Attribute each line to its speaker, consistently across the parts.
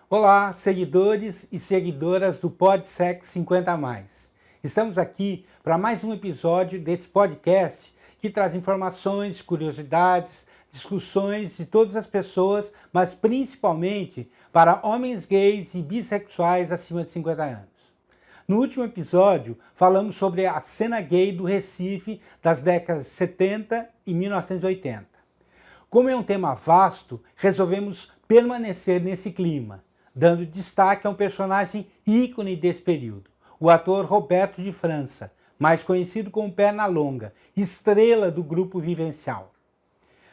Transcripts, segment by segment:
Speaker 1: Olá, seguidores e seguidoras do PodSec 50+. Estamos aqui para mais um episódio desse podcast que traz informações, curiosidades, discussões de todas as pessoas, mas principalmente para homens gays e bissexuais acima de 50 anos. No último episódio, falamos sobre a cena gay do Recife das décadas 70 e 1980. Como é um tema vasto, resolvemos permanecer nesse clima, dando destaque a um personagem ícone desse período, o ator Roberto de França, mais conhecido como Pernalonga, estrela do grupo Vivencial.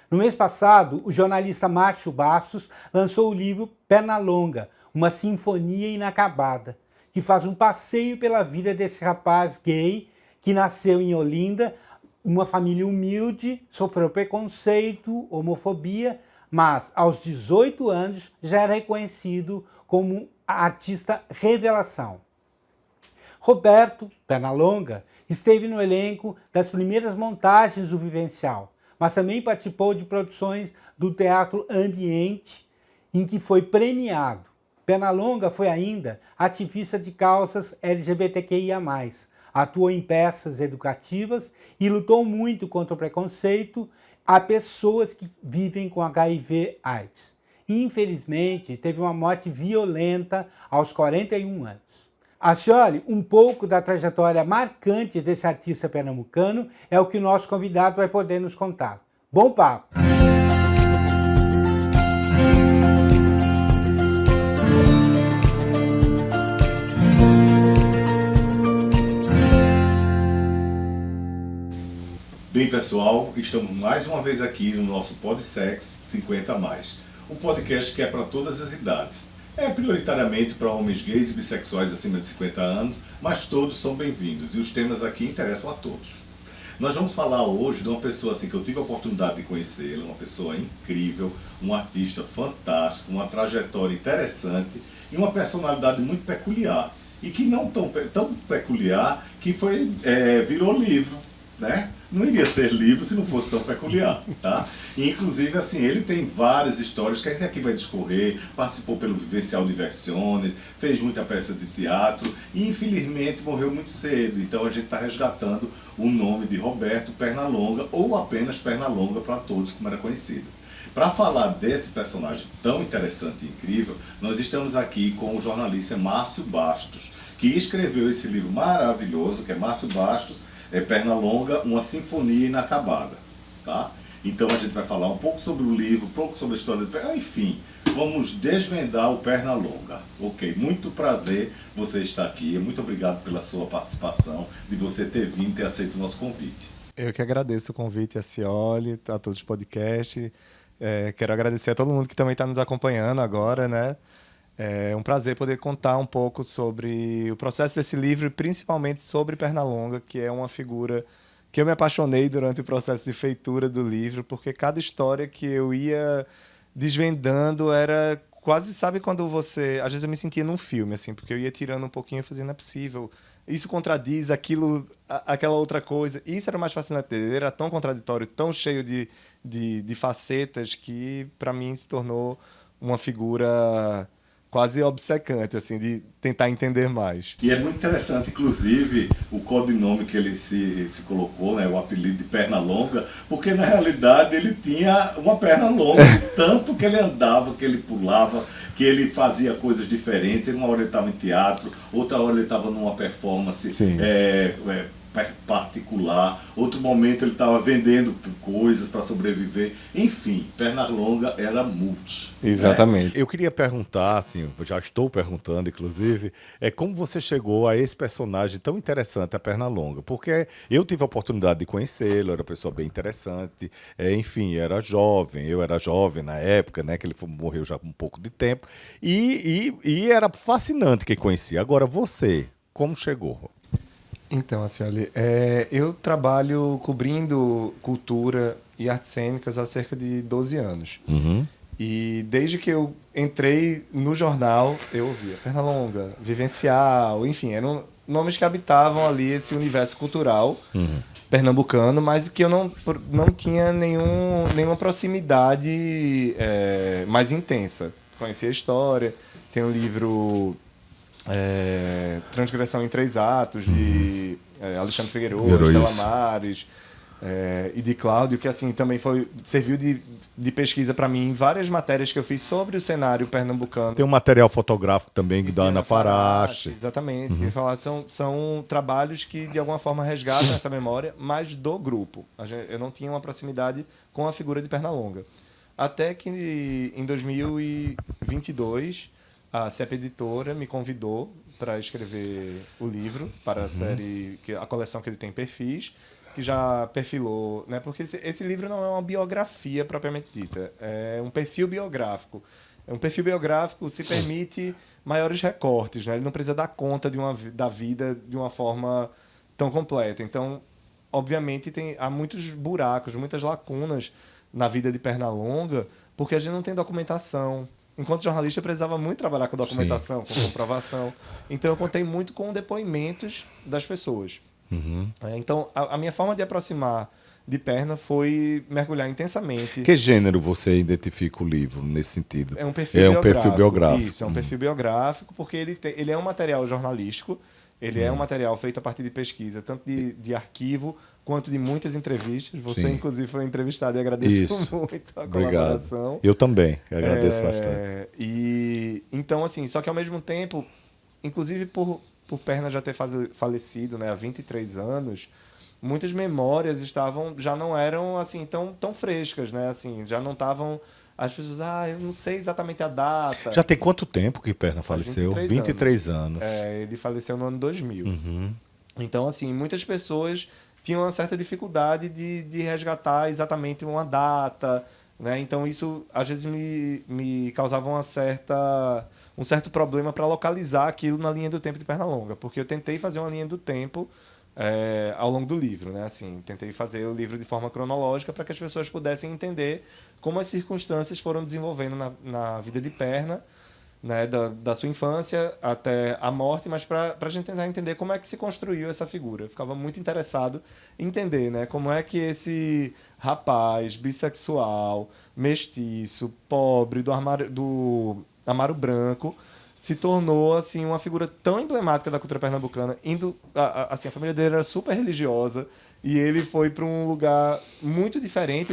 Speaker 1: No mês passado, o jornalista Márcio Bastos lançou o livro Pernalonga, uma sinfonia inacabada, que faz um passeio pela vida desse rapaz gay que nasceu em Olinda, uma família humilde, sofreu preconceito, homofobia, mas aos 18 anos já era reconhecido como artista revelação. Roberto Pernalonga esteve no elenco das primeiras montagens do Vivencial, mas também participou de produções do Teatro Ambiente, em que foi premiado. Pernalonga foi ainda ativista de causas LGBTQIA+, atuou em peças educativas e lutou muito contra o preconceito a pessoas que vivem com HIV/AIDS. Infelizmente, teve uma morte violenta aos 41 anos. Acioli, um pouco da trajetória marcante desse artista pernambucano é o que o nosso convidado vai poder nos contar. Bom papo!
Speaker 2: Bem, pessoal, estamos mais uma vez aqui no nosso PodSex 50+, um podcast que é para todas as idades. É prioritariamente para homens gays e bissexuais acima de 50 anos, mas todos são bem-vindos e os temas aqui interessam a todos. Nós vamos falar hoje de uma pessoa assim que eu tive a oportunidade de conhecê-la, uma pessoa incrível, um artista fantástico, uma trajetória interessante e uma personalidade muito peculiar. E que não tão peculiar que virou livro, né? Não iria ser livro se não fosse tão peculiar, tá? E, inclusive, assim, ele tem várias histórias que a gente aqui vai discorrer, participou pelo Vivencial Diversiones, fez muita peça de teatro e, infelizmente, morreu muito cedo. Então, a gente está resgatando o nome de Roberto Pernalonga, ou apenas Pernalonga para todos, como era conhecido. Para falar desse personagem tão interessante e incrível, nós estamos aqui com o jornalista Márcio Bastos, que escreveu esse livro maravilhoso, que é Márcio Bastos, Pernalonga, uma sinfonia inacabada, tá? Então a gente vai falar um pouco sobre o livro, um pouco sobre a história do Pernalonga, enfim, vamos desvendar o Pernalonga. Ok, muito prazer você estar aqui, muito obrigado pela sua participação, de você ter vindo e ter aceito o nosso convite.
Speaker 3: Eu que agradeço o convite, a Cioli, a todos os podcasts, quero agradecer a todo mundo que também está nos acompanhando agora, né? É um prazer poder contar um pouco sobre o processo desse livro e principalmente sobre Pernalonga, que é uma figura que eu me apaixonei durante o processo de feitura do livro, porque cada história que eu ia desvendando era quase, sabe quando você... Às vezes eu me sentia num filme, assim, porque eu ia tirando um pouquinho e fazia, não é possível. Isso contradiz aquilo, aquela outra coisa. Isso era mais fascinante. Ele era tão contraditório, tão cheio de facetas que, para mim, se tornou uma figura quase obcecante, assim, de tentar entender mais.
Speaker 2: E é muito interessante, inclusive, o codinome que ele se colocou, né, o apelido de Pernalonga, porque na realidade ele tinha uma perna longa, tanto que ele andava, que ele pulava, que ele fazia coisas diferentes. Uma hora ele estava em teatro, outra hora ele estava numa performance particular, outro momento ele estava vendendo coisas para sobreviver. Enfim, Pernalonga era multi.
Speaker 3: Exatamente.
Speaker 4: Eu queria perguntar, assim, eu já estou perguntando, inclusive, como você chegou a esse personagem tão interessante, a Pernalonga? Porque eu tive a oportunidade de conhecê-lo, era uma pessoa bem interessante, enfim, eu era jovem na época, né, que ele morreu já com um pouco de tempo, e era fascinante quem conhecia. Agora, você, como chegou?
Speaker 3: Então, assim, olha, eu trabalho cobrindo cultura e artes cênicas há cerca de 12 anos.
Speaker 4: Uhum.
Speaker 3: E desde que eu entrei no jornal, eu ouvia Pernalonga, Vivencial, enfim, eram nomes que habitavam ali esse universo cultural pernambucano, mas que eu não tinha nenhuma proximidade mais intensa conhecia a história. Tem o livro Transgressão em 3 Atos, de Alexandre Figueiredo, Estela Maris e de Cláudio, que assim também serviu de pesquisa para mim em várias matérias que eu fiz sobre o cenário pernambucano.
Speaker 4: Tem um material fotográfico também da Ana Farache.
Speaker 3: Exatamente. Que são trabalhos que de alguma forma resgatam essa memória, mas do grupo. Eu não tinha uma proximidade com a figura de Pernalonga. Até que em 2022 a CEP Editora me convidou para escrever o livro para a série, a coleção que ele tem, Perfis, que já perfilou, né? Porque esse livro não é uma biografia propriamente dita, é um perfil biográfico. Um perfil biográfico se permite maiores recortes, né? Ele não precisa dar conta da vida de uma forma tão completa. Então, obviamente, há muitos buracos, muitas lacunas na vida de Pernalonga, porque a gente não tem documentação. Enquanto jornalista, eu precisava muito trabalhar com documentação, com comprovação. Então, eu contei muito com depoimentos das pessoas. Então, a minha forma de aproximar de Perna foi mergulhar intensamente.
Speaker 4: Que gênero você identifica o livro nesse sentido?
Speaker 3: É um perfil biográfico. Isso, é um
Speaker 4: perfil
Speaker 3: perfil biográfico, porque ele é um material jornalístico, ele é um material feito a partir de pesquisa, tanto de arquivo quanto de muitas entrevistas. Você, inclusive, foi entrevistado e agradeço muito a colaboração.
Speaker 4: Eu também, agradeço bastante.
Speaker 3: E então, assim, só que ao mesmo tempo, inclusive por Perna já ter falecido, né, há 23 anos, muitas memórias já não eram assim tão frescas, né? Assim, já não estavam. As pessoas, eu não sei exatamente a data.
Speaker 4: Já tem quanto tempo que Perna faleceu? 23 anos.
Speaker 3: Ele faleceu no ano 2000. Então, assim, muitas pessoas tinham uma certa dificuldade de resgatar exatamente uma data, né? Então, isso às vezes me causava um certo problema para localizar aquilo na linha do tempo de Pernalonga, porque eu tentei fazer uma linha do tempo ao longo do livro, né? Assim, tentei fazer o livro de forma cronológica para que as pessoas pudessem entender como as circunstâncias foram desenvolvendo na vida de Perna, né? Da sua infância até a morte, mas para a gente tentar entender como é que se construiu essa figura. Eu ficava muito interessado em entender, né? Como é que esse rapaz bissexual, mestiço, pobre, do Amaro Branco, se tornou assim uma figura tão emblemática da cultura pernambucana. Assim, a família dele era super religiosa e ele foi para um lugar muito diferente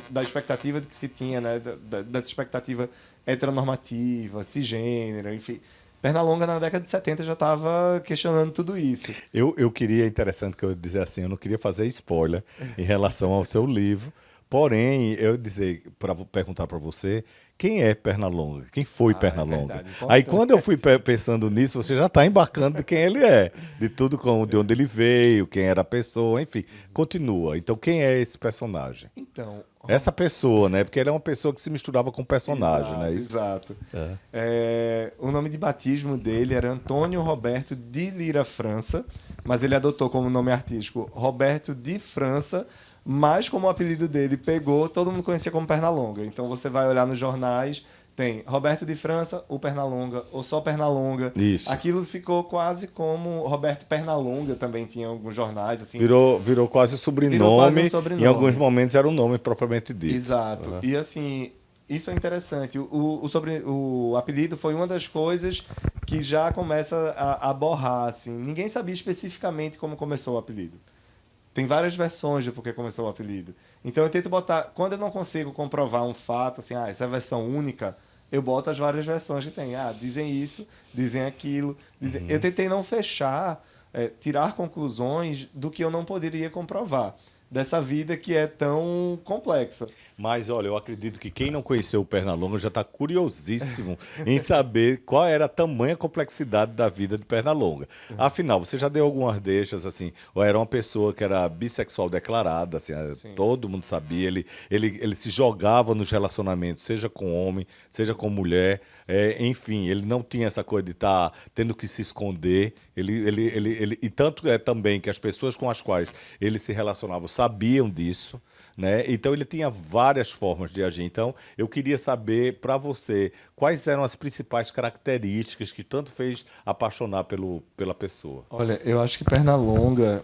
Speaker 3: da expectativa que se tinha, né? Dessa expectativa heteronormativa, cisgênero, enfim. Pernalonga, na década de 70, já estava questionando tudo isso.
Speaker 4: Eu queria, interessante que eu dizer assim, eu não queria fazer spoiler em relação ao seu livro, porém, eu para perguntar para você, quem é Pernalonga? Quem foi Pernalonga?
Speaker 3: Verdade,
Speaker 4: aí quando eu fui pensando nisso, você já está embarcando de quem ele é, de tudo, de onde ele veio, quem era a pessoa, enfim, continua. Então, quem é esse personagem?
Speaker 3: Então,
Speaker 4: essa pessoa, né? Porque ele é uma pessoa que se misturava com personagem, né?
Speaker 3: Exato. O nome de batismo dele era Antônio Roberto de Lira França, mas ele adotou como nome artístico Roberto de França, mas como o apelido dele pegou, todo mundo conhecia como Pernalonga. Então você vai olhar nos jornais, tem Roberto de França, o Pernalonga, ou só Pernalonga.
Speaker 4: Isso.
Speaker 3: Aquilo ficou quase como Roberto Pernalonga, também tinha alguns jornais. Assim.
Speaker 4: Virou quase sobrenome.
Speaker 3: Virou quase um sobrenome.
Speaker 4: Em alguns momentos era um nome propriamente dito.
Speaker 3: Exato. E assim, isso é interessante. O apelido foi uma das coisas que já começa a borrar. Assim. Ninguém sabia especificamente como começou o apelido. Tem várias versões de por que começou o apelido. Então eu tento botar... Quando eu não consigo comprovar um fato, assim, essa é a versão única, eu boto as várias versões que tem. Dizem isso, dizem aquilo. Eu tentei não fechar, tirar conclusões do que eu não poderia comprovar. Dessa vida que é tão complexa.
Speaker 4: Mas, olha, eu acredito que quem não conheceu o Pernalonga já está curiosíssimo em saber qual era a tamanha complexidade da vida de Pernalonga. Afinal, você já deu algumas deixas, assim, ou era uma pessoa que era bissexual declarada, assim, todo mundo sabia, ele se jogava nos relacionamentos, seja com homem, seja com mulher, enfim, ele não tinha essa coisa de estar tendo que se esconder, e tanto é também que as pessoas com as quais ele se relacionava sabiam disso, né? Então ele tinha várias formas de agir. Então eu queria saber para você quais eram as principais características que tanto fez apaixonar pela pessoa.
Speaker 3: Olha, eu acho que Pernalonga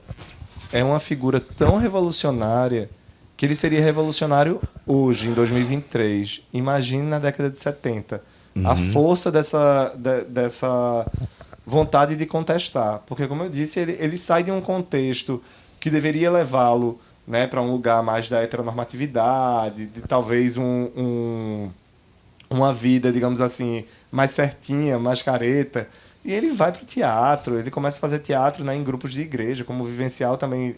Speaker 3: é uma figura tão revolucionária que ele seria revolucionário hoje, em 2023. Imagine na década de 70. a força dessa vontade de contestar. Porque, como eu disse, ele sai de um contexto que deveria levá-lo, né, para um lugar mais da heteronormatividade, de talvez uma vida, digamos assim, mais certinha, mais careta. E ele vai para o teatro, ele começa a fazer teatro, né, em grupos de igreja, como o Vivencial também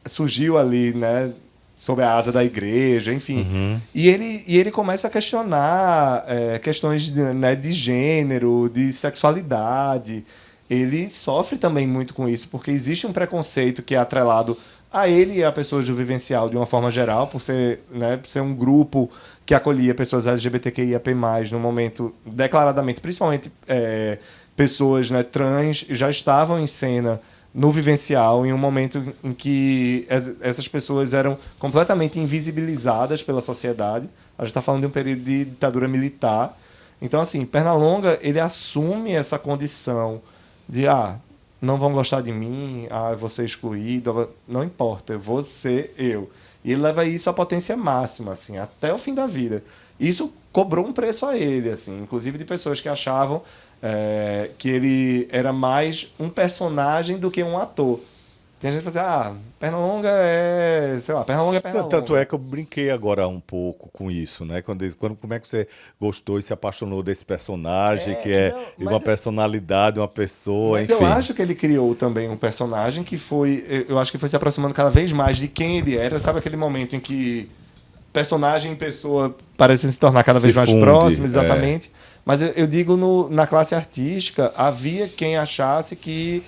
Speaker 3: surgiu ali, né, sob a asa da igreja, enfim. E ele começa a questionar questões de gênero, de sexualidade. Ele sofre também muito com isso, porque existe um preconceito que é atrelado a ele e a pessoas do Vivencial de uma forma geral, por ser um grupo que acolhia pessoas LGBTQIAP+, no momento declaradamente, principalmente pessoas, né, trans, já estavam em cena no Vivencial, em um momento em que essas pessoas eram completamente invisibilizadas pela sociedade. A gente está falando de um período de ditadura militar. Então, assim, Pernalonga, ele assume essa condição de, não vão gostar de mim, eu vou ser excluído, não importa, eu vou ser eu. E ele leva isso à potência máxima, assim, até o fim da vida. Isso cobrou um preço a ele, assim, inclusive de pessoas que achavam que ele era mais um personagem do que um ator. Tem gente que fala assim, Pernalonga é Pernalonga.
Speaker 4: Tanto é que eu brinquei agora um pouco com isso, né? Como é que você gostou e se apaixonou desse personagem, que é uma personalidade, uma pessoa, enfim.
Speaker 3: Eu acho que ele criou também um personagem que eu acho que foi se aproximando cada vez mais de quem ele era. Sabe aquele momento em que personagem e pessoa parecem se tornar cada vez mais próximos, exatamente. Mas eu digo, na classe artística, havia quem achasse que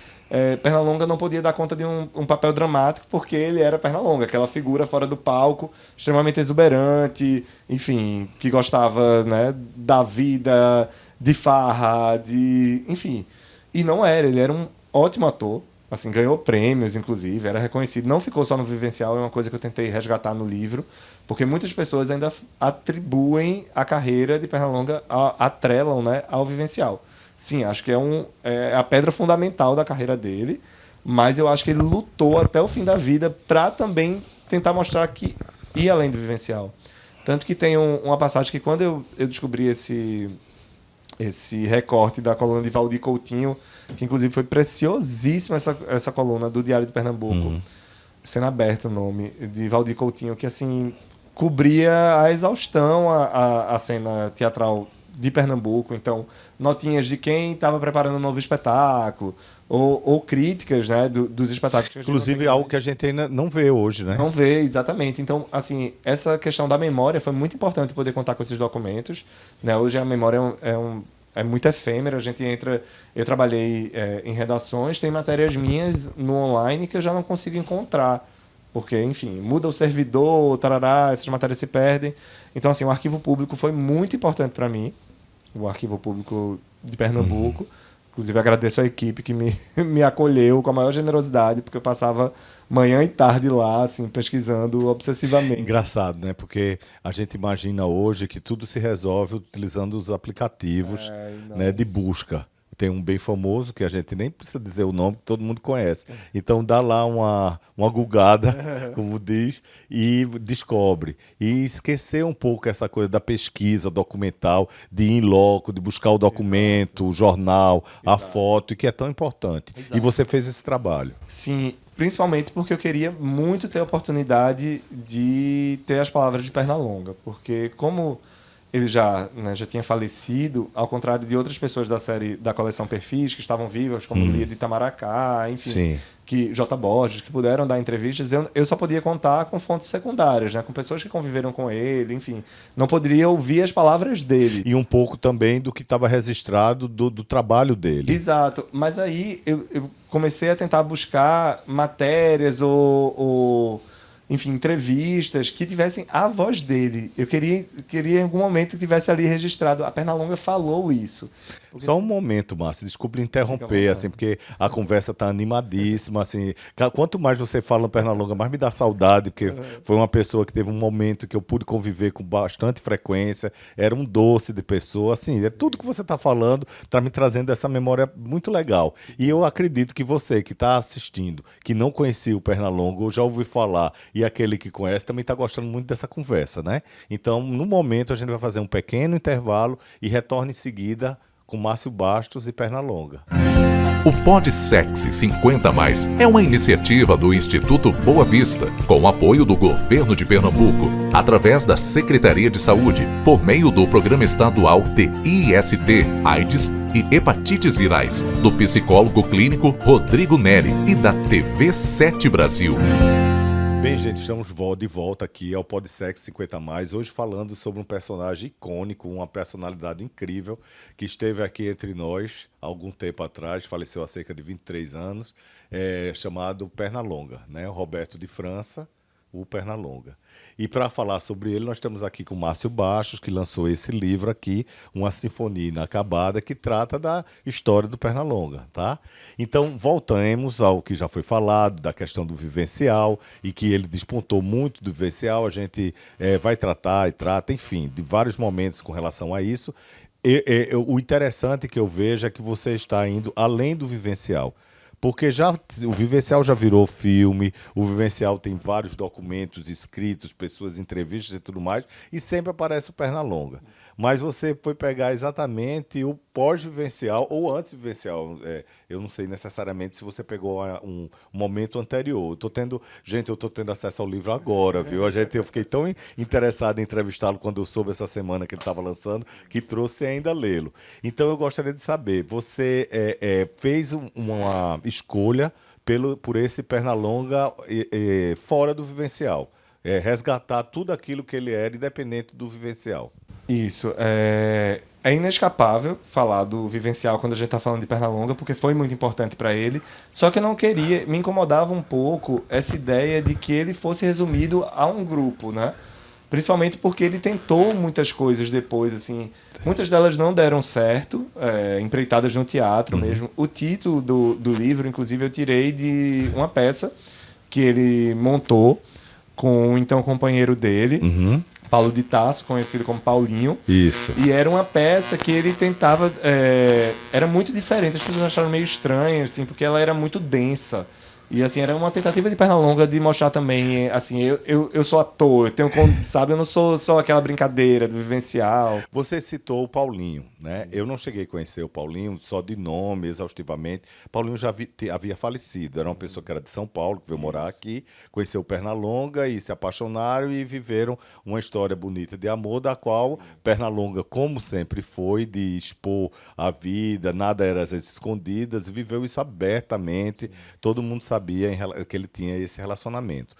Speaker 3: Pernalonga não podia dar conta de um papel dramático porque ele era Pernalonga, aquela figura fora do palco, extremamente exuberante, enfim, que gostava, né, da vida, de farra, enfim. E não era, ele era um ótimo ator, assim, ganhou prêmios, inclusive, era reconhecido, não ficou só no Vivencial, é uma coisa que eu tentei resgatar no livro, porque muitas pessoas ainda atribuem a carreira de Pernalonga, atrelam, né, ao Vivencial. Sim, acho que é a pedra fundamental da carreira dele, mas eu acho que ele lutou até o fim da vida para também tentar mostrar que ia além do Vivencial. Tanto que tem uma passagem que quando eu descobri esse recorte da coluna de Valdir Coutinho, que inclusive foi preciosíssima essa coluna do Diário de Pernambuco, Cena Aberta o nome, de Valdir Coutinho, que assim cobria a exaustão a cena teatral de Pernambuco. Então, notinhas de quem estava preparando um novo espetáculo, ou críticas, né, dos espetáculos.
Speaker 4: Inclusive, algo que a gente ainda não vê hoje, né?
Speaker 3: Não vê, exatamente. Então, assim, essa questão da memória foi muito importante poder contar com esses documentos, né? Hoje a memória é muito efêmera. Eu trabalhei em redações, tem matérias minhas no online que eu já não consigo encontrar, porque, enfim, muda o servidor, tarará, essas matérias se perdem. Então, assim, o arquivo público foi muito importante para mim, o arquivo público de Pernambuco. Inclusive, agradeço a equipe que me acolheu com a maior generosidade, porque eu passava manhã e tarde lá, assim, pesquisando obsessivamente.
Speaker 4: Engraçado, né? Porque a gente imagina hoje que tudo se resolve utilizando os aplicativos, né, de busca. Tem um bem famoso, que a gente nem precisa dizer o nome, que todo mundo conhece. Então dá lá uma gugada, como diz, e descobre. E esquecer um pouco essa coisa da pesquisa documental, de ir em loco, de buscar o documento, o jornal, a foto, que é tão importante. E você fez esse trabalho.
Speaker 3: Sim, principalmente porque eu queria muito ter a oportunidade de ter as palavras de Pernalonga. Porque como ele já tinha falecido, ao contrário de outras pessoas da série da coleção Perfis, que estavam vivas, como Lia de Itamaracá, enfim, J. Borges, que puderam dar entrevistas, eu só podia contar com fontes secundárias, né, com pessoas que conviveram com ele, enfim, não poderia ouvir as palavras dele.
Speaker 4: E um pouco também do que estava registrado do trabalho dele.
Speaker 3: Exato, mas aí eu comecei a tentar buscar matérias ou enfim, entrevistas que tivessem a voz dele. Eu queria em algum momento que tivesse ali registrado. A Pernalonga falou isso.
Speaker 4: Só um momento, Márcio, desculpe interromper, assim, porque a conversa está animadíssima, assim. Quanto mais você fala no Pernalonga, mais me dá saudade, porque foi uma pessoa que teve um momento que eu pude conviver com bastante frequência, era um doce de pessoa, assim, tudo que você está falando está me trazendo essa memória muito legal. E eu acredito que você que está assistindo, que não conhecia o Pernalonga, ou já ouviu falar, e e aquele que conhece também está gostando muito dessa conversa, né? Então, no momento, a gente vai fazer um pequeno intervalo e retorna em seguida com Márcio Bastos e Pernalonga.
Speaker 5: O PodSexy 50+ é uma iniciativa do Instituto Boa Vista, com o apoio do Governo de Pernambuco, através da Secretaria de Saúde, por meio do Programa Estadual de IST, AIDS e Hepatites Virais, do psicólogo clínico Rodrigo Neri e da TV 7 Brasil.
Speaker 4: Bem, gente, estamos de volta aqui ao PodSexy 50+, hoje falando sobre um personagem icônico, uma personalidade incrível, que esteve aqui entre nós há algum tempo atrás, faleceu há cerca de 23 anos, chamado Pernalonga, né? O Roberto de França, o Pernalonga. E para falar sobre ele, nós estamos aqui com o Márcio Bastos, que lançou esse livro aqui, Uma Sinfonia Inacabada, que trata da história do Pernalonga, tá? Então, voltamos ao que já foi falado, da questão do vivencial, e que ele despontou muito do vivencial, a gente vai tratar e trata, enfim, de vários momentos com relação a isso. O interessante que eu vejo é que você está indo além do vivencial. Porque o Vivencial já virou filme, o Vivencial tem vários documentos escritos, pessoas, entrevistas e tudo mais, e sempre aparece o Pernalonga. Mas você foi pegar exatamente o pós-vivencial ou antes-vivencial. Eu não sei necessariamente se você pegou um momento anterior. Eu estou tendo acesso ao livro agora, viu? Eu fiquei tão interessado em entrevistá-lo quando eu soube essa semana que ele estava lançando, que trouxe ainda lê-lo. Então eu gostaria de saber, você fez uma escolha por esse Pernalonga fora do vivencial. Resgatar tudo aquilo que ele era, independente do vivencial.
Speaker 3: Isso. É inescapável falar do vivencial quando a gente está falando de Pernalonga, porque foi muito importante para ele. Só que eu não queria, me incomodava um pouco essa ideia de que ele fosse resumido a um grupo, né? Principalmente porque ele tentou muitas coisas depois, assim. Muitas delas não deram certo, empreitadas no teatro mesmo. O título do livro, inclusive, eu tirei de uma peça que ele montou com o então companheiro dele, Paulo de Tasso, conhecido como Paulinho.
Speaker 4: Isso.
Speaker 3: E era uma peça que ele tentava... era muito diferente, as pessoas acharam meio estranha, assim, porque ela era muito densa. E assim, era uma tentativa de Pernalonga de mostrar também, assim, eu sou ator, sabe, eu não sou só aquela brincadeira do vivencial.
Speaker 4: Você citou o Paulinho, né? Eu não cheguei a conhecer o Paulinho só de nome, exaustivamente. Paulinho já havia falecido, era uma pessoa que era de São Paulo, que veio morar aqui, conheceu o Pernalonga e se apaixonaram e viveram uma história bonita de amor, da qual Pernalonga, como sempre foi, de expor a vida, nada era às vezes escondidas, viveu isso abertamente, todo mundo sabia que ele tinha esse relacionamento,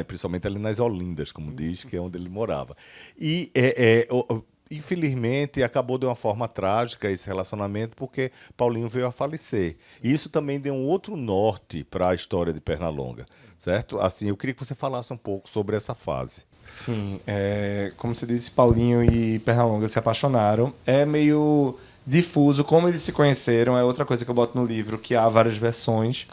Speaker 4: principalmente ali nas Olindas, como diz, que é onde ele morava. E, infelizmente, acabou de uma forma trágica esse relacionamento, porque Paulinho veio a falecer. E isso também deu um outro norte para a história de Pernalonga, certo? Assim, eu queria que você falasse um pouco sobre essa fase.
Speaker 3: Sim, como você disse, Paulinho e Pernalonga se apaixonaram. É meio difuso como eles se conheceram, é outra coisa que eu boto no livro, que há várias versões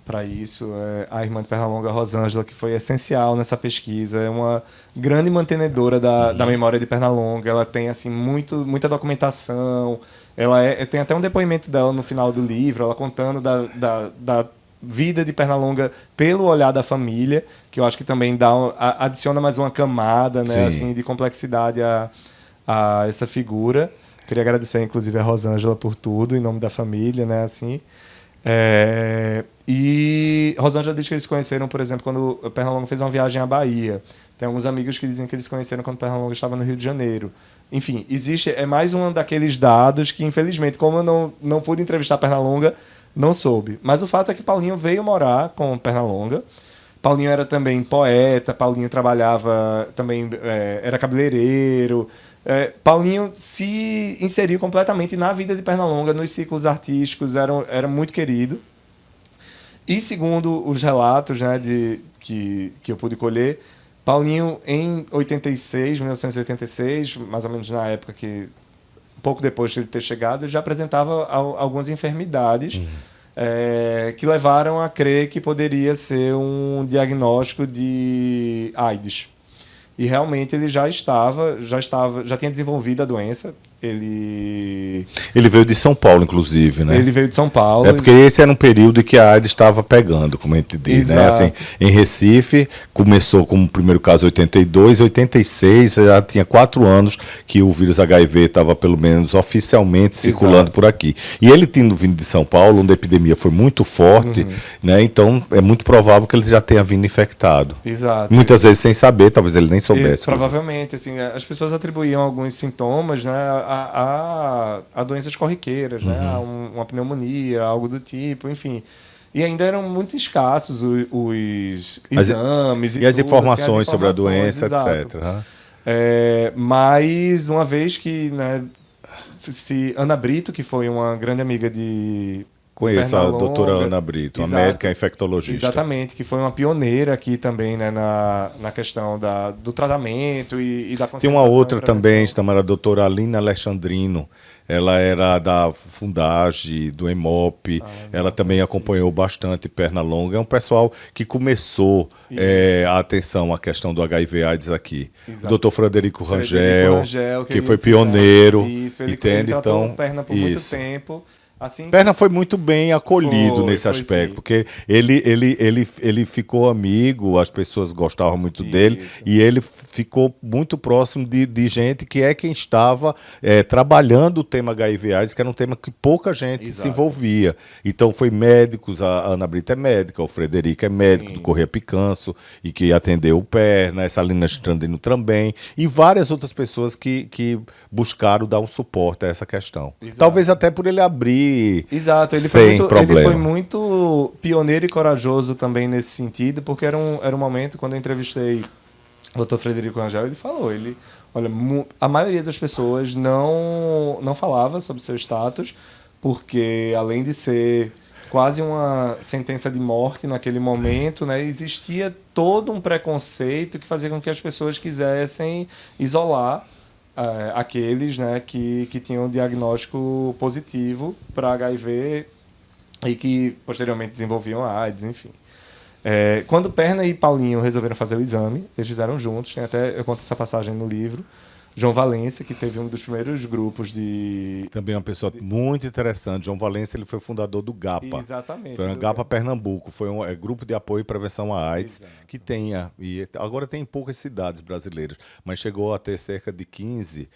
Speaker 3: para isso. A irmã de Pernalonga, Rosângela, que foi essencial nessa pesquisa, é uma grande mantenedora da memória de Pernalonga. Ela tem assim muita documentação. Tem até um depoimento dela no final do livro, ela contando da vida de Pernalonga pelo olhar da família, que eu acho que também adiciona mais uma camada, né, assim, de complexidade a essa figura. Queria agradecer, inclusive, a Rosângela por tudo, em nome da família, né, assim. E Rosângela diz que eles se conheceram, por exemplo, quando o Pernalonga fez uma viagem à Bahia. Tem alguns amigos que dizem que eles se conheceram quando o Pernalonga estava no Rio de Janeiro. Enfim, mais um daqueles dados que, infelizmente, como eu não pude entrevistar Pernalonga, não soube. Mas o fato é que Paulinho veio morar com Pernalonga. Paulinho era também poeta, Paulinho trabalhava também, era cabeleireiro. Paulinho se inseriu completamente na vida de Pernalonga, nos ciclos artísticos, era muito querido. E segundo os relatos, né, que eu pude colher, Paulinho, em 1986, mais ou menos na época que, pouco depois de ele ter chegado, já apresentava algumas enfermidades que levaram a crer que poderia ser um diagnóstico de AIDS. E realmente ele já tinha desenvolvido a doença.
Speaker 4: Ele veio de São Paulo, inclusive, né?
Speaker 3: Ele veio de São Paulo.
Speaker 4: É porque esse era um período que a AIDS estava pegando, como a gente diz, né? Assim, em Recife, começou como o primeiro caso em 82, 86, já tinha 4 anos que o vírus HIV estava, pelo menos oficialmente, circulando por aqui. E ele tendo vindo de São Paulo, onde a epidemia foi muito forte, né? Então é muito provável que ele já tenha vindo infectado.
Speaker 3: Exato.
Speaker 4: Muitas vezes sem saber, talvez ele nem soubesse.
Speaker 3: Provavelmente, assim, as pessoas atribuíam alguns sintomas, né, a doenças corriqueiras, né, a uma pneumonia, algo do tipo, enfim. E ainda eram muito escassos os exames
Speaker 4: e as
Speaker 3: tudo,
Speaker 4: informações,
Speaker 3: assim,
Speaker 4: sobre a doença,
Speaker 3: exato.
Speaker 4: etc.
Speaker 3: Mas uma vez que, né, se Ana Brito, que foi uma grande amiga de
Speaker 4: Conheço a
Speaker 3: Pernalonga,
Speaker 4: doutora Ana Brito, uma médica infectologista.
Speaker 3: Exatamente, que foi uma pioneira aqui também, né, na questão do tratamento e da conscientização.
Speaker 4: Tem uma outra também, chamada a doutora Alina Alexandrino. Ela era da Fundage, do EMOP. Ela também acompanhou bastante Pernalonga. É um pessoal que começou a atenção à questão do HIV/AIDS aqui.
Speaker 3: Exato.
Speaker 4: O doutor Frederico Rangel, que foi
Speaker 3: ele
Speaker 4: pioneiro.
Speaker 3: Isso, ele
Speaker 4: entende?
Speaker 3: tratou
Speaker 4: Então,
Speaker 3: Perna por muito tempo. Assim,
Speaker 4: Perna foi muito bem acolhido nesse
Speaker 3: foi
Speaker 4: aspecto,
Speaker 3: sim.
Speaker 4: porque ele ficou amigo, as pessoas gostavam muito dele, e ele ficou muito próximo de gente que é quem estava trabalhando o tema HIV/AIDS, que era um tema que pouca gente se envolvia. Então foi médicos, a Ana Brita é médica, o Frederico é médico do Correia Picanço, e que atendeu o Perna, essa Alina Strandino também, e várias outras pessoas que buscaram dar um suporte a essa questão.
Speaker 3: Exato.
Speaker 4: Talvez até por ele abrir.
Speaker 3: Exato, ele foi muito pioneiro e corajoso também nesse sentido, porque era um momento, quando eu entrevistei o Dr. Frederico Rangel, ele falou, olha, a maioria das pessoas não falava sobre seu status, porque além de ser quase uma sentença de morte naquele momento, né, existia todo um preconceito que fazia com que as pessoas quisessem isolar aqueles, né, que tinham diagnóstico positivo para HIV e que posteriormente desenvolviam a AIDS, enfim. Quando Perna e Paulinho resolveram fazer o exame, eles fizeram juntos, eu conto essa passagem no livro. João Valência, que teve um dos primeiros grupos de...
Speaker 4: Também uma pessoa muito interessante. João Valência, ele foi fundador do GAPA.
Speaker 3: Exatamente.
Speaker 4: Foi o GAPA Pernambuco. Foi um grupo de apoio e prevenção à AIDS. Exato. Que tenha... E agora tem em poucas cidades brasileiras, mas chegou a ter cerca de 15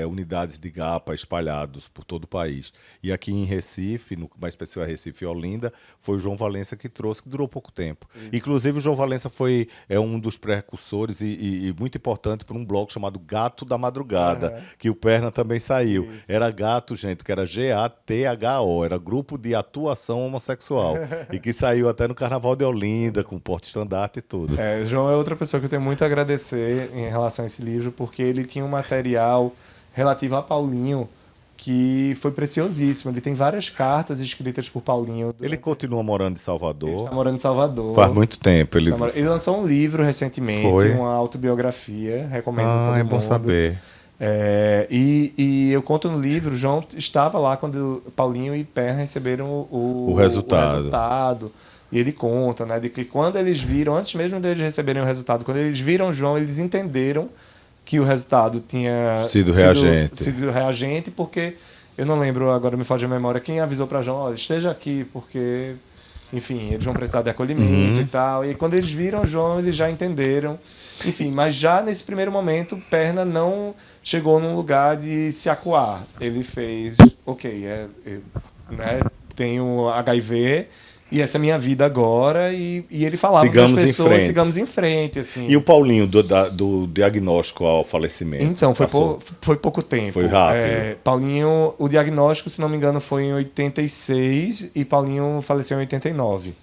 Speaker 4: unidades de GAPA espalhados por todo o país. E aqui em Recife, mais específico Recife e Olinda, foi o João Valência que trouxe, que durou pouco tempo. Isso. Inclusive, o João Valência foi um dos precursores e muito importante para um blog chamado Gato da Madrugada, que o Perna também saiu. Isso. Era Gato, gente, que era GATHO, era Grupo de Atuação Homossexual, e que saiu até no Carnaval de Olinda, com porta-estandarte e tudo.
Speaker 3: O João é outra pessoa que eu tenho muito a agradecer em relação a esse livro, porque ele tinha um material relativo a Paulinho que foi preciosíssimo. Ele tem várias cartas escritas por Paulinho.
Speaker 4: Ele continua morando em Salvador.
Speaker 3: Ele está morando em Salvador.
Speaker 4: Faz muito tempo. Ele
Speaker 3: lançou um livro recentemente, uma autobiografia. Recomendo todo mundo.
Speaker 4: É bom saber.
Speaker 3: E eu conto no livro, o João estava lá quando Paulinho e Perna receberam o resultado. E ele conta, né, de que quando eles viram, antes mesmo deles receberem o resultado, quando eles viram o João, eles entenderam que o resultado tinha
Speaker 4: sido
Speaker 3: reagente, porque eu não lembro, agora me foge a memória, quem avisou para João, olha, esteja aqui, porque, enfim, eles vão precisar de acolhimento e tal. E quando eles viram o João, eles já entenderam. Enfim, mas já nesse primeiro momento, Perna não chegou num lugar de se acuar. Ele fez, né, tenho HIV... E essa é a minha vida agora, e ele falava para as pessoas, sigamos em frente. Assim.
Speaker 4: E o Paulinho, do diagnóstico ao falecimento?
Speaker 3: Então, foi pouco tempo.
Speaker 4: Foi rápido.
Speaker 3: Paulinho, o diagnóstico, se não me engano, foi em 86, e Paulinho faleceu em 89.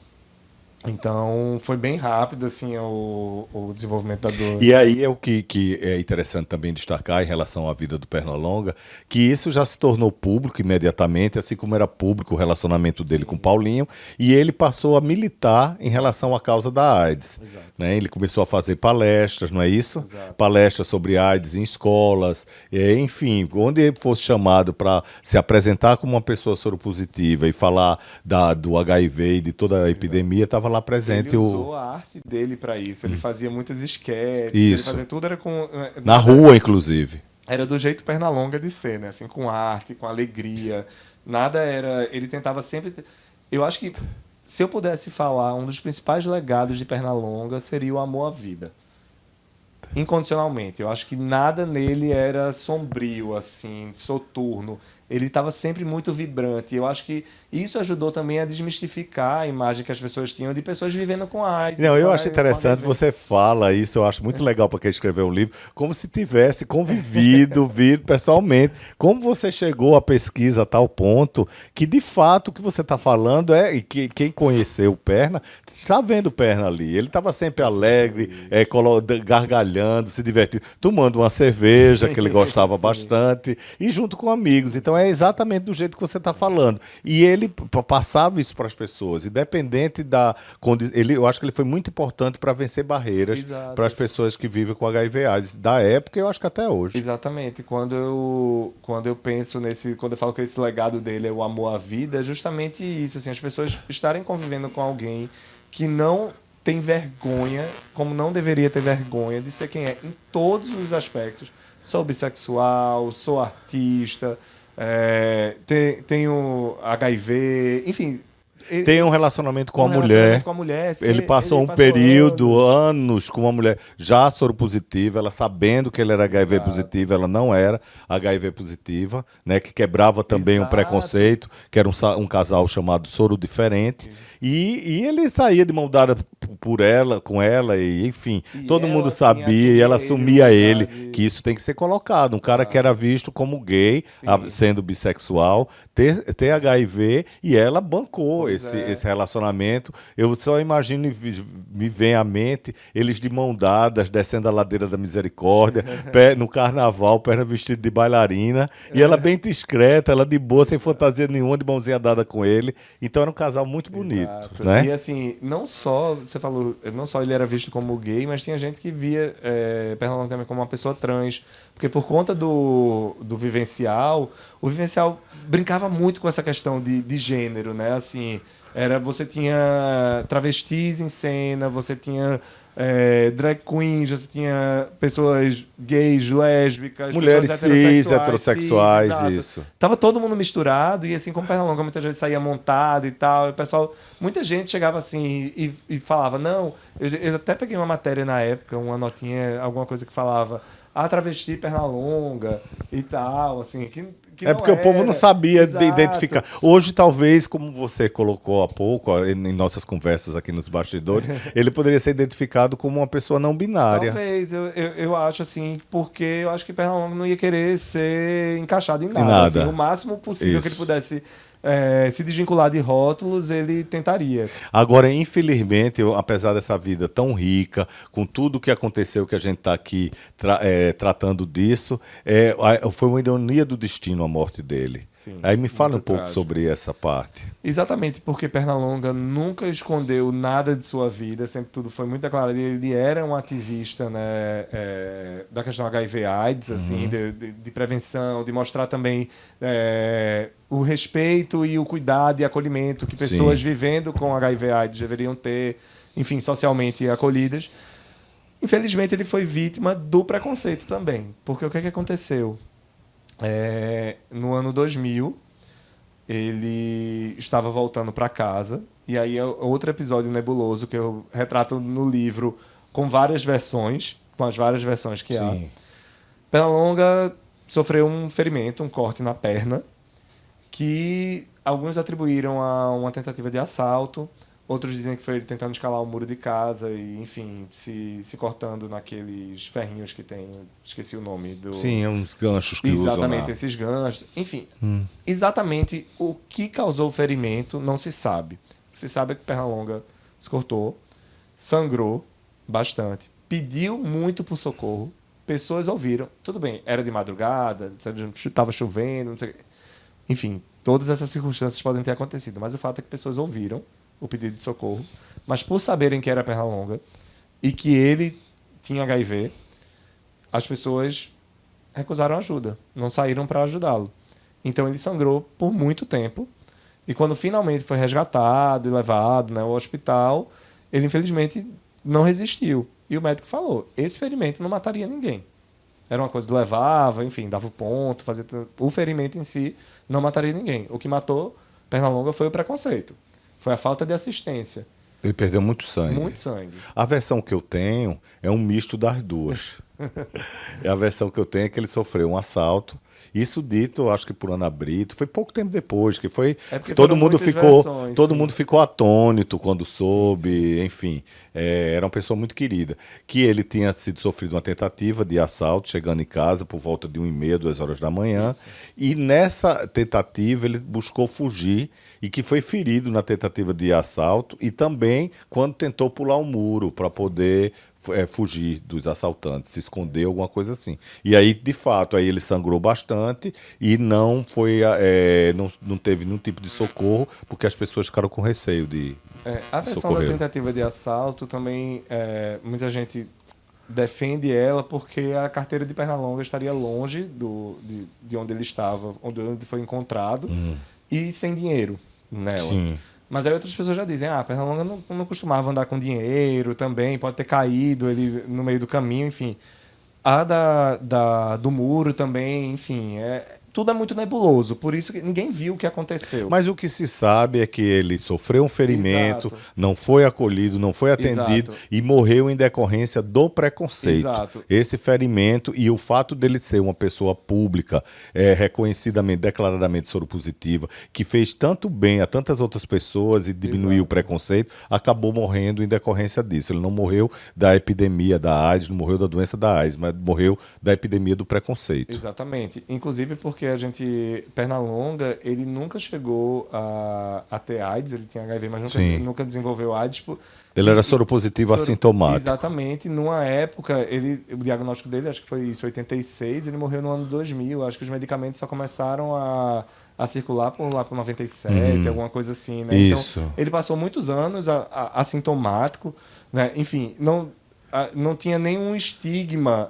Speaker 3: Então, foi bem rápido assim, o desenvolvimento da doença.
Speaker 4: E aí é o que é interessante também destacar em relação à vida do Pernalonga, que isso já se tornou público imediatamente, assim como era público o relacionamento dele com Paulinho, e ele passou a militar em relação à causa da AIDS. Né? Ele começou a fazer palestras, não é isso?
Speaker 3: Exato.
Speaker 4: Palestras sobre AIDS em escolas, enfim, onde ele fosse chamado para se apresentar como uma pessoa soropositiva e falar do HIV e de toda a epidemia, estava lá presente.
Speaker 3: Ele usou a arte dele para isso. Ele fazia muitas esquetes.
Speaker 4: Isso.
Speaker 3: Ele fazia tudo era com...
Speaker 4: Na rua, inclusive.
Speaker 3: era do jeito Pernalonga de ser, né? Assim, com arte, com alegria. Nada era... Ele tentava sempre... Eu acho que, se eu pudesse falar, um dos principais legados de Pernalonga seria o amor à vida. Incondicionalmente. Eu acho que nada nele era sombrio, assim, soturno. Ele estava sempre muito vibrante. Eu acho que isso ajudou também a desmistificar a imagem que as pessoas tinham de pessoas vivendo com AIDS.
Speaker 4: Não, eu
Speaker 3: com
Speaker 4: acho interessante,
Speaker 3: HIV.
Speaker 4: você fala isso, eu acho muito legal para quem escreveu um livro, como se tivesse convivido, vindo pessoalmente. Como você chegou à pesquisa a tal ponto que, de fato, o que você está falando e que quem conheceu o Perna, está vendo o Perna ali. Ele estava sempre alegre, gargalhando, se divertindo, tomando uma cerveja, que ele gostava bastante, e junto com amigos. Então é exatamente do jeito que você está falando. E ele passava isso para as pessoas, independente da eu acho que ele foi muito importante para vencer barreiras para as pessoas que vivem com HIV/AIDS da época, eu acho que até hoje.
Speaker 3: Exatamente. Quando eu penso quando eu falo que esse legado dele é o amor à vida, é justamente isso, assim, as pessoas estarem convivendo com alguém que não tem vergonha, como não deveria ter vergonha de ser quem é, em todos os aspectos. Sou bissexual, sou artista, tenho HIV, enfim.
Speaker 4: Tem um relacionamento com a mulher.
Speaker 3: Relacionamento com a mulher,
Speaker 4: Ele passou um período, anos, com uma mulher já soropositiva, ela sabendo que ele era HIV positivo, ela não era HIV positiva, né, que quebrava também um preconceito, que era um casal chamado Soro Diferente. E ele saía de mão dada por ela, com ela, e enfim, todo mundo sabia, e ela assumia ele, que isso tem que ser colocado. Um cara que era visto como gay, sendo bissexual, ter HIV, e ela bancou esse relacionamento. Eu só imagino e me vem à mente eles de mão dadas, descendo a ladeira da misericórdia, no carnaval, perna vestida de bailarina, e ela bem discreta, ela de boa, sem fantasia nenhuma, de mãozinha dada com ele. Então era um casal muito bonito. Né?
Speaker 3: E assim, você falou, não só ele era visto como gay, mas tinha gente que via Pernalonga também como uma pessoa trans, porque por conta do Vivencial, o Vivencial brincava muito com essa questão de gênero, né? Assim, você tinha travestis em cena, você tinha drag queens, você tinha pessoas gays, lésbicas,
Speaker 4: mulheres
Speaker 3: pessoas
Speaker 4: heterossexuais,
Speaker 3: cis,
Speaker 4: isso.
Speaker 3: Tava todo mundo misturado, e assim como Pernalonga muita gente saía montado e tal, e o pessoal, muita gente chegava assim e falava, não, eu até peguei uma matéria na época, uma notinha, alguma coisa que falava, travesti Pernalonga e tal, assim, que
Speaker 4: porque o povo não sabia identificar. Hoje, talvez, como você colocou há pouco, em nossas conversas aqui nos bastidores, ele poderia ser identificado como uma pessoa não binária.
Speaker 3: Talvez, eu acho assim, porque eu acho que Pernalonga não ia querer ser encaixado em nada. Assim, o máximo possível que ele pudesse se desvincular de rótulos, ele tentaria.
Speaker 4: Agora, infelizmente, apesar dessa vida tão rica, com tudo que aconteceu, que a gente está aqui tratando disso, foi uma ironia do destino a morte dele.
Speaker 3: Sim,
Speaker 4: aí me fala um pouco
Speaker 3: trágico
Speaker 4: sobre essa parte.
Speaker 3: Exatamente, porque Pernalonga nunca escondeu nada de sua vida, sempre tudo foi muito declarado. Ele era um ativista, né, da questão HIV/AIDS, assim, de prevenção, de mostrar também o respeito e o cuidado e acolhimento que pessoas vivendo com HIV/AIDS deveriam ter, enfim, socialmente acolhidas. Infelizmente, ele foi vítima do preconceito também, porque o que aconteceu? No ano 2000, ele estava voltando para casa, e aí é outro episódio nebuloso que eu retrato no livro com várias versões, com as várias versões que há. Pernalonga sofreu um ferimento, um corte na perna, que alguns atribuíram a uma tentativa de assalto, outros dizem que foi ele tentando escalar o muro de casa e, enfim, se cortando naqueles ferrinhos que tem, esqueci o nome do...
Speaker 4: Sim, uns ganchos que usam.
Speaker 3: Exatamente, esses ganchos. Enfim, exatamente o que causou o ferimento não se sabe. O que se sabe é que Pernalonga se cortou, sangrou bastante, pediu muito por socorro, pessoas ouviram, tudo bem, era de madrugada, estava chovendo, não sei o quê. Enfim, todas essas circunstâncias podem ter acontecido, mas o fato é que pessoas ouviram o pedido de socorro, mas por saberem que era Pernalonga e que ele tinha HIV, as pessoas recusaram ajuda, não saíram para ajudá-lo. Então ele sangrou por muito tempo, e quando finalmente foi resgatado e levado, né, ao hospital, ele infelizmente não resistiu. E o médico falou, esse ferimento não mataria ninguém. Era uma coisa que levava, enfim, dava o ponto, fazia... O ferimento em si não mataria ninguém. O que matou Pernalonga foi o preconceito. Foi a falta de assistência.
Speaker 4: Ele perdeu muito sangue.
Speaker 3: Muito sangue.
Speaker 4: A versão que eu tenho é um misto das duas. A versão que eu tenho é que ele sofreu um assalto. Isso dito, acho que por Ana Brito, foi pouco tempo depois, que foi todo mundo ficou atônito quando soube, enfim, era uma pessoa muito querida, que ele tinha sofrido uma tentativa de assalto, chegando em casa por volta de 1h30, 2h da manhã, e nessa tentativa ele buscou fugir e que foi ferido na tentativa de assalto e também quando tentou pular um muro para poder fugir dos assaltantes, se esconder, alguma coisa assim. E aí, de fato, aí ele sangrou bastante e não teve nenhum tipo de socorro, porque as pessoas ficaram com receio de
Speaker 3: a versão da tentativa de assalto também, muita gente defende ela porque a carteira de Pernalonga estaria longe de onde ele estava, onde foi encontrado, e sem dinheiro nela. Sim. Mas aí outras pessoas já dizem, Pernalonga não costumava andar com dinheiro também, pode ter caído ele no meio do caminho, enfim. A do muro também, enfim, tudo é muito nebuloso, por isso que ninguém viu o que aconteceu.
Speaker 4: Mas o que se sabe é que ele sofreu um ferimento, não foi acolhido, não foi atendido e morreu em decorrência do preconceito.
Speaker 3: Exato.
Speaker 4: Esse ferimento e o fato dele ser uma pessoa pública, reconhecidamente, declaradamente soropositiva, que fez tanto bem a tantas outras pessoas e diminuiu o preconceito, acabou morrendo em decorrência disso. Ele não morreu da epidemia da AIDS, não morreu da doença da AIDS, mas morreu da epidemia do preconceito.
Speaker 3: Exatamente. Inclusive porque Pernalonga, ele nunca chegou a ter AIDS, ele tinha HIV, mas nunca desenvolveu AIDS.
Speaker 4: Ele era soropositivo assintomático.
Speaker 3: Exatamente. Numa época, o diagnóstico dele, acho que foi isso, 86, ele morreu no ano 2000. Acho que os medicamentos só começaram a circular por 97, alguma coisa assim, né?
Speaker 4: Isso.
Speaker 3: Então, ele passou muitos anos assintomático, né? Enfim, não tinha nenhum estigma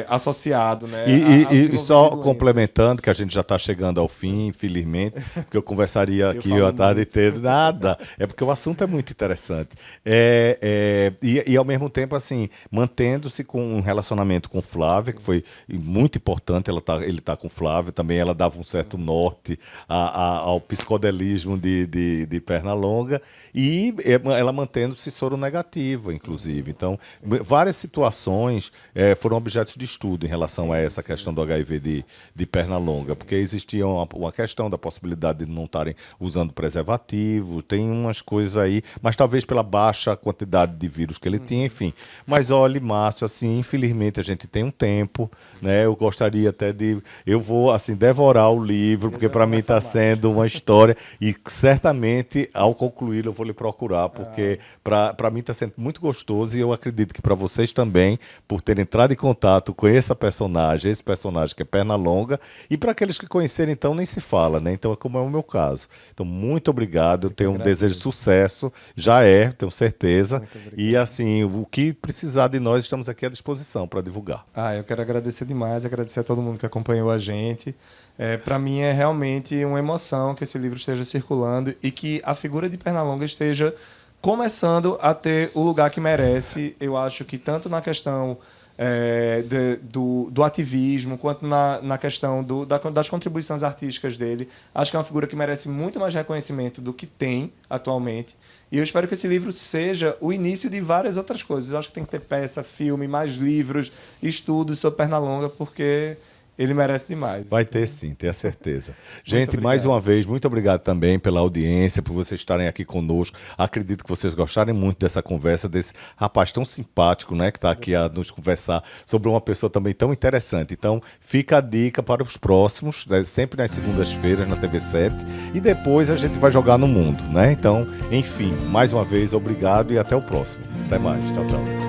Speaker 3: associado, né?
Speaker 4: E só complementando, que a gente já está chegando ao fim, infelizmente, porque eu conversaria aqui a tarde inteira, nada. É porque o assunto é muito interessante. E ao mesmo tempo, assim, mantendo-se com um relacionamento com Flávia, que foi muito importante, ele tá com Flávia, também ela dava um certo norte ao psicodelismo de Pernalonga, e ela mantendo-se soronegativa, inclusive. Então, várias situações foram objetos de estudo em relação a essa questão do HIV de Pernalonga, porque existia uma questão da possibilidade de não estarem usando preservativo, tem umas coisas aí, mas talvez pela baixa quantidade de vírus que ele tinha, enfim. Mas olha, Márcio, assim, infelizmente a gente tem um tempo, né? Eu gostaria até eu vou, assim, devorar o livro, porque para mim está sendo uma história e certamente, ao concluir, eu vou lhe procurar, porque para mim está sendo muito gostoso e eu acredito que para vocês também, por terem entrado em contato com esse personagem que é Pernalonga, e para aqueles que conhecerem, então, nem se fala, né? Então, como é o meu caso. Então, muito obrigado, eu tenho um desejo de sucesso, tenho certeza, e assim, o que precisar de nós, estamos aqui à disposição para divulgar.
Speaker 3: Eu quero agradecer demais, agradecer a todo mundo que acompanhou a gente. Para mim é realmente uma emoção que esse livro esteja circulando e que a figura de Pernalonga esteja começando a ter o lugar que merece. Eu acho que tanto na questão do ativismo, quanto na questão das contribuições artísticas dele, acho que é uma figura que merece muito mais reconhecimento do que tem atualmente. E eu espero que esse livro seja o início de várias outras coisas. Eu acho que tem que ter peça, filme, mais livros, estudos sobre Pernalonga, porque ele merece demais.
Speaker 4: Vai ter sim, tenho a certeza. Gente, mais uma vez, muito obrigado também pela audiência, por vocês estarem aqui conosco. Acredito que vocês gostarem muito dessa conversa, desse rapaz tão simpático, né, que está aqui a nos conversar sobre uma pessoa também tão interessante. Então, fica a dica para os próximos, né, sempre nas segundas-feiras na TV7, e depois a gente vai jogar no mundo, né? Então, enfim, mais uma vez, obrigado e até o próximo. Até mais. Tchau, tchau.